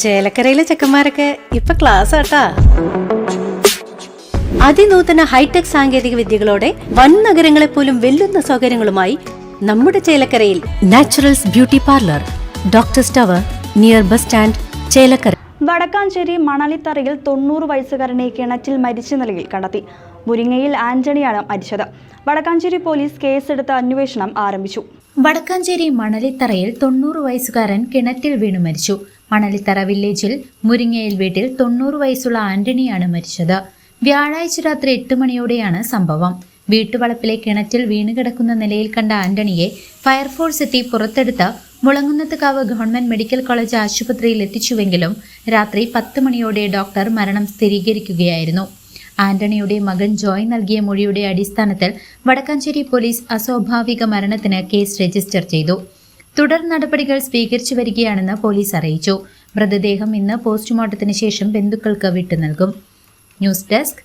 ചേലക്കരയിലെ ചെക്കന്മാരൊക്കെ ഇപ്പൊ ക്ലാസ് ആട്ടാ. അതിനൂതന ഹൈടെക് സാങ്കേതിക വിദ്യകളോടെ വൻ നഗരങ്ങളെ പോലും വെല്ലുന്ന സൗകര്യങ്ങളുമായി നമ്മുടെ ചേലക്കരയിൽ Naturals beauty parlour, Doctors Tower, near bus stand, Chelakkara. Vadakkancheri മണലിത്തറയിൽ 90 വയസ്സുകാരനെ കിണറ്റിൽ മരിച്ച നിലയിൽ കണ്ടെത്തി. മുരിങ്ങയിൽ ആന്റണിയാണ് മരിച്ചത്. വടക്കാഞ്ചേരി പോലീസ് കേസെടുത്ത് അന്വേഷണം ആരംഭിച്ചു. വടക്കാഞ്ചേരി മണലിത്തറയിൽ 90 വയസ്സുകാരൻ കിണറ്റിൽ വീണു മരിച്ചു. മണലിത്തറ വില്ലേജിൽ മുരിങ്ങയിൽ വീട്ടിൽ 90 വയസ്സുള്ള ആന്റണിയാണ് മരിച്ചത്. വ്യാഴാഴ്ച രാത്രി 8 മണിയോടെയാണ് സംഭവം. വീട്ടുവളപ്പിലെ കിണറ്റിൽ വീണുകിടക്കുന്ന നിലയിൽ കണ്ട ആന്റണിയെ ഫയർഫോഴ്സ് എത്തി പുറത്തെടുത്ത് മുളങ്ങുന്നത്തുകാവ് ഗവൺമെന്റ് മെഡിക്കൽ കോളേജ് ആശുപത്രിയിൽ എത്തിച്ചുവെങ്കിലും രാത്രി 10 മണിയോടെ ഡോക്ടർ മരണം സ്ഥിരീകരിക്കുകയായിരുന്നു. ആന്റണിയുടെ മകൻ ജോയ് നൽകിയ മൊഴിയുടെ അടിസ്ഥാനത്തിൽ വടക്കാഞ്ചേരി പോലീസ് അസ്വാഭാവിക മരണത്തിന് കേസ് രജിസ്റ്റർ ചെയ്തു. തുടർ നടപടികൾ സ്വീകരിച്ചു വരികയാണെന്ന് പോലീസ് അറിയിച്ചു. മൃതദേഹം ഇന്ന് പോസ്റ്റ്മോർട്ടത്തിന് ശേഷം ബന്ധുക്കൾക്ക് വിട്ടു നൽകും. News desk